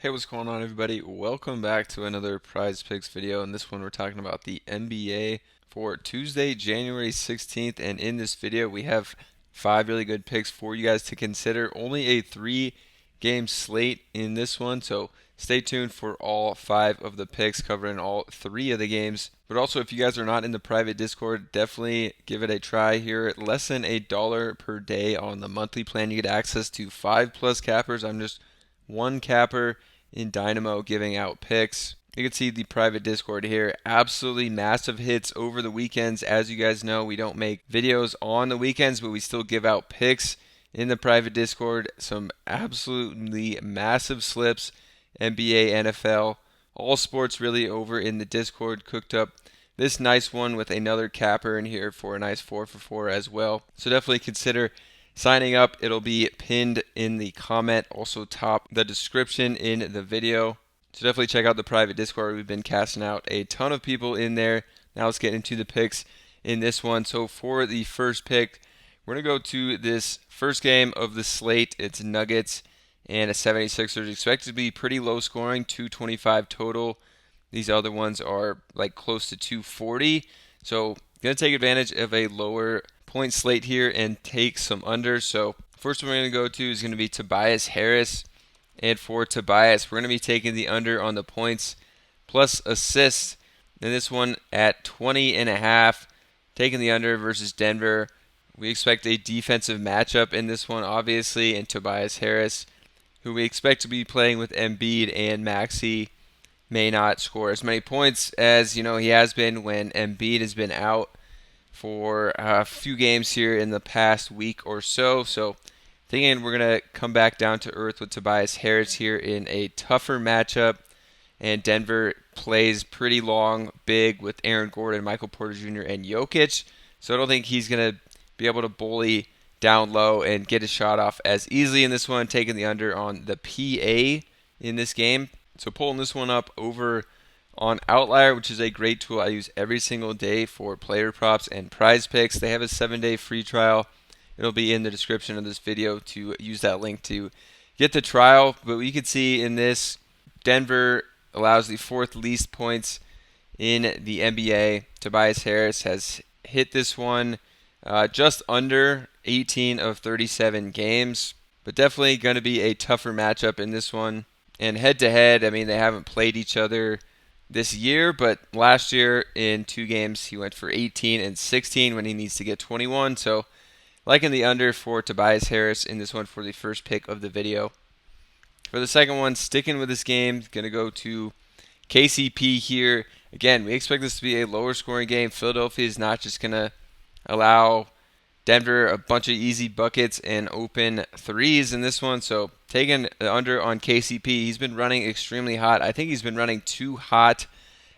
Hey, what's going on, everybody? Welcome back to another Prize Picks video. In this one, we're talking about the NBA for Tuesday, January 16th. And in this video, we have 5 really good picks for you guys to consider. Only a 3-game slate in this one, so stay tuned for all 5 of the picks covering all 3 of the games. But also, if you guys are not in the private Discord, definitely give it a try here. Less than $1 per day on the monthly plan. You get access to 5+ cappers. I'm just one capper in Dynamo giving out picks. You can see the private Discord here. Absolutely massive hits over the weekends. As you guys know, we don't make videos on the weekends, but we still give out picks in the private Discord. Some absolutely massive slips. NBA, NFL, all sports really over in the Discord. Cooked up this nice one with another capper in here for a nice 4 for 4 as well. So definitely consider signing up. It'll be pinned in the comment, also top the description in the video. So definitely check out the private Discord. We've been casting out a ton of people in there. Now let's get into the picks in this one. So for the first pick, we're going to go to this first game of the slate. It's Nuggets and a 76ers. Expected to be pretty low scoring, 225 total. These other ones are like close to 240. So going to take advantage of a lower point slate here and take some unders. So first one we're going to go to is going to be Tobias Harris. And for Tobias, we're going to be taking the under on the points plus assists. And this one at 20.5, taking the under versus Denver. We expect a defensive matchup in this one, obviously, and Tobias Harris, who we expect to be playing with Embiid and Maxey, may not score as many points as he has been when Embiid has been out for a few games here in the past week or so. So thinking we're going to come back down to earth with Tobias Harris here in a tougher matchup. And Denver plays pretty long, big with Aaron Gordon, Michael Porter Jr., and Jokic. So I don't think he's going to be able to bully down low and get a shot off as easily in this one, taking the under on the PA in this game. So pulling this one up over on Outlier, which is a great tool I use every single day for player props and prize picks. They have a 7-day free trial. It'll be in the description of this video to use that link to get the trial. But we can see in this, Denver allows the 4th least points in the NBA. Tobias Harris has hit this one just under 18 of 37 games. But definitely going to be a tougher matchup in this one. And head-to-head, I mean, they haven't played each other this year, but last year in 2 games he went for 18 and 16 when he needs to get 21. So liking the under for Tobias Harris in this one for the first pick of the video. For the second one, sticking with this game, going to go to KCP here. Again, we expect this to be a lower scoring game. Philadelphia is not just going to allow Denver a bunch of easy buckets and open threes in this one. So taking the under on KCP. He's been running extremely hot. I think he's been running too hot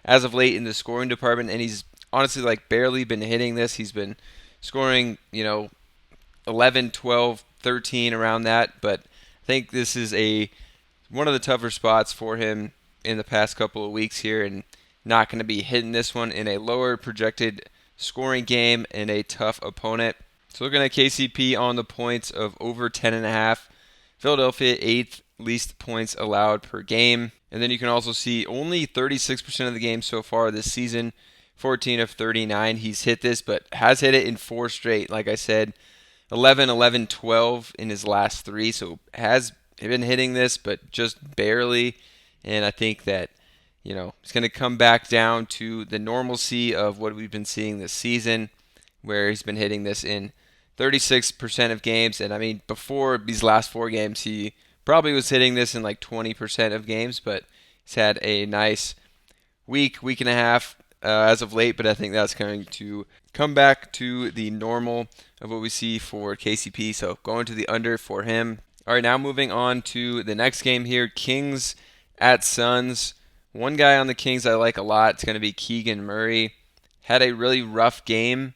as of late in the scoring department, and he's honestly barely been hitting this. He's been scoring, 11, 12, 13 around that, but I think this is one of the tougher spots for him in the past couple of weeks here, and not going to be hitting this one in a lower projected scoring game and a tough opponent. So looking at KCP on the points of over 10.5. Philadelphia 8th least points allowed per game. And then you can also see only 36% of the games so far this season. 14 of 39 he's hit this, but has hit it in 4 straight. Like I said, 11, 11, 12 in his last 3. So has been hitting this, but just barely. And I think that, it's going to come back down to the normalcy of what we've been seeing this season, where he's been hitting this in 36% of games. And I mean, before these last 4 games, he probably was hitting this in 20% of games, but he's had a nice week and a half as of late. But I think that's going to come back to the normal of what we see for KCP. So going to the under for him. All right, now moving on to the next game here, Kings at Suns. One guy on the Kings I like a lot. It's going to be Keegan Murray. Had a really rough game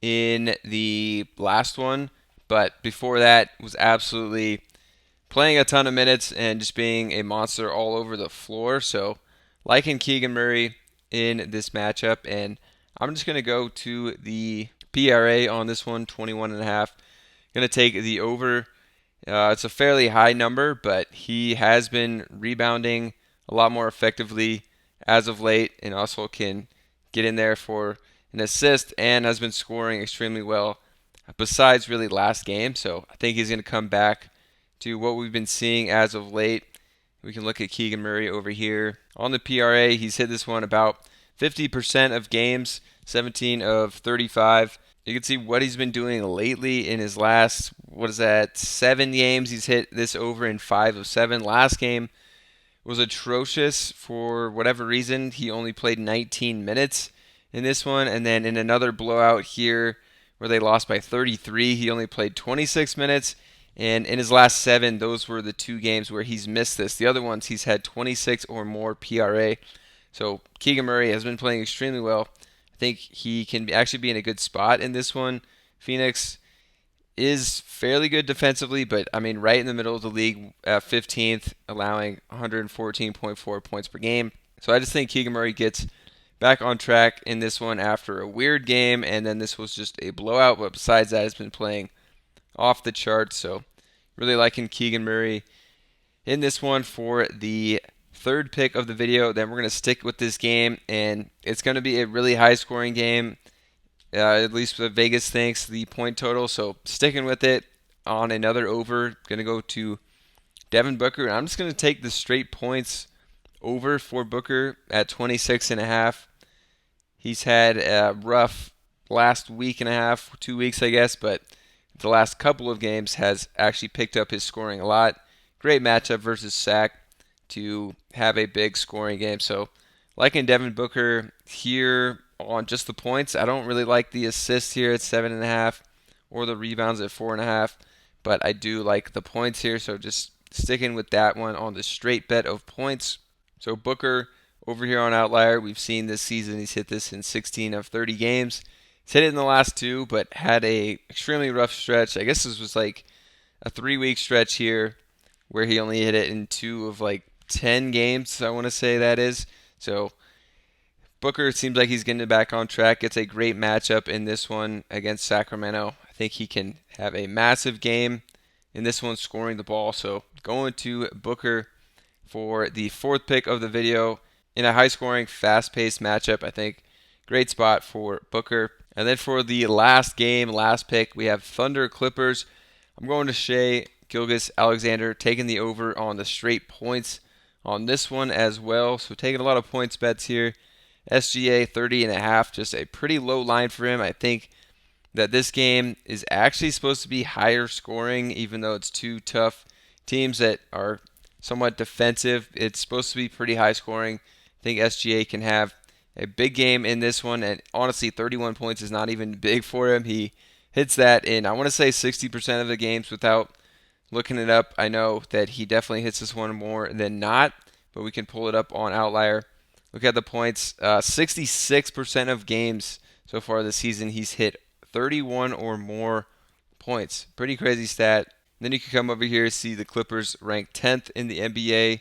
in the last one, but before that was absolutely playing a ton of minutes and just being a monster all over the floor. So liking Keegan Murray in this matchup, and I'm just going to go to the PRA on this one, 21.5. Going to take the over It's a fairly high number, but he has been rebounding a lot more effectively as of late, and also can get in there for an assist and has been scoring extremely well besides really last game. So I think he's going to come back to what we've been seeing as of late. We can look at Keegan Murray over here. On the PRA, he's hit this one about 50% of games, 17 of 35. You can see what he's been doing lately in his last, 7 games. He's hit this over in 5 of 7. Last game was atrocious for whatever reason. He only played 19 minutes in this one. And then in another blowout here where they lost by 33, he only played 26 minutes. And in his last 7, those were the 2 games where he's missed this. The other ones, he's had 26 or more PRA. So Keegan Murray has been playing extremely well. I think he can actually be in a good spot in this one. Phoenix is fairly good defensively, but I mean, right in the middle of the league, 15th, allowing 114.4 points per game. So I just think Keegan Murray gets back on track in this one after a weird game, and then this was just a blowout. But besides that, has been playing off the charts. So really liking Keegan Murray in this one for the third pick of the video. Then we're going to stick with this game, and it's going to be a really high scoring game. At least the Vegas thinks, the point total. So sticking with it on another over. Going to go to Devin Booker. I'm just going to take the straight points over for Booker at 26.5. He's had a rough last week and a half, 2 weeks I guess, but the last couple of games has actually picked up his scoring a lot. Great matchup versus Sac to have a big scoring game. So liking Devin Booker here on just the points. I don't really like the assists here at 7.5 or the rebounds at 4.5, but I do like the points here. So just sticking with that one on the straight bet of points. So Booker over here on Outlier, we've seen this season he's hit this in 16 of 30 games. He's hit it in the last 2, but had a extremely rough stretch. I guess this was like a 3-week stretch here where he only hit it in 2 of like 10 games, I want to say that is. So Booker seems like he's getting back on track. It's a great matchup in this one against Sacramento. I think he can have a massive game in this one scoring the ball. So going to Booker for the 4th pick of the video in a high-scoring, fast-paced matchup. I think great spot for Booker. And then for the last game, last pick, we have Thunder Clippers. I'm going to Shea Gilgeous-Alexander, taking the over on the straight points on this one as well. So taking a lot of points bets here. SGA 30.5, just a pretty low line for him. I think that this game is actually supposed to be higher scoring, even though it's 2 tough teams that are somewhat defensive. It's supposed to be pretty high scoring. I think SGA can have a big game in this one, and honestly, 31 points is not even big for him. He hits that in, I want to say, 60% of the games without looking it up. I know that he definitely hits this one more than not, but we can pull it up on Outlier. Look at the points. 66% of games so far this season, he's hit 31 or more points. Pretty crazy stat. Then you can come over here and see the Clippers ranked 10th in the NBA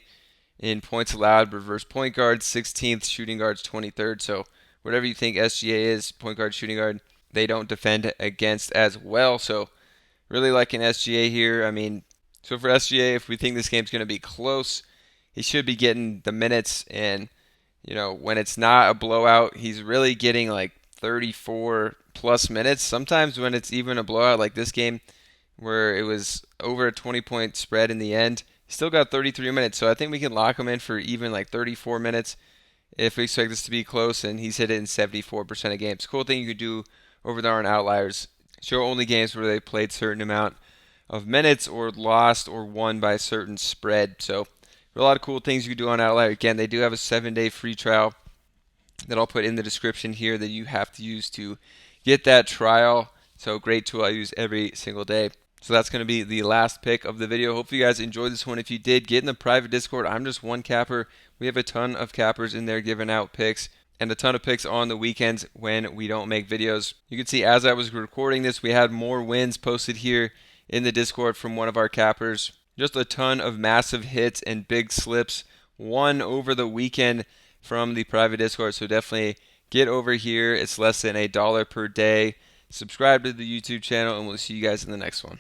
in points allowed, reverse point guards 16th, shooting guards 23rd. So whatever you think SGA is, point guard, shooting guard, they don't defend against as well. So really liking SGA here. I mean, so for SGA, if we think this game's going to be close, he should be getting the minutes. And, you know, when it's not a blowout, he's really getting like 34 plus minutes. Sometimes when it's even a blowout like this game, where it was over a 20-point spread in the end, he still got 33 minutes. So I think we can lock him in for even like 34 minutes if we expect this to be close, and he's hit it in 74% of games. Cool thing you could do over there on Outliers, show only games where they played certain amount of minutes or lost or won by a certain spread. So a lot of cool things you can do on Outlier. Again, they do have a 7-day free trial that I'll put in the description here that you have to use to get that trial. So great tool I use every single day. So that's going to be the last pick of the video. Hopefully you guys enjoyed this one. If you did, get in the private Discord. I'm just one capper. We have a ton of cappers in there giving out picks and a ton of picks on the weekends when we don't make videos. You can see as I was recording this, we had more wins posted here in the Discord from one of our cappers. Just a ton of massive hits and big slips won over the weekend from the private Discord. So definitely get over here. It's less than $1 per day. Subscribe to the YouTube channel, and we'll see you guys in the next one.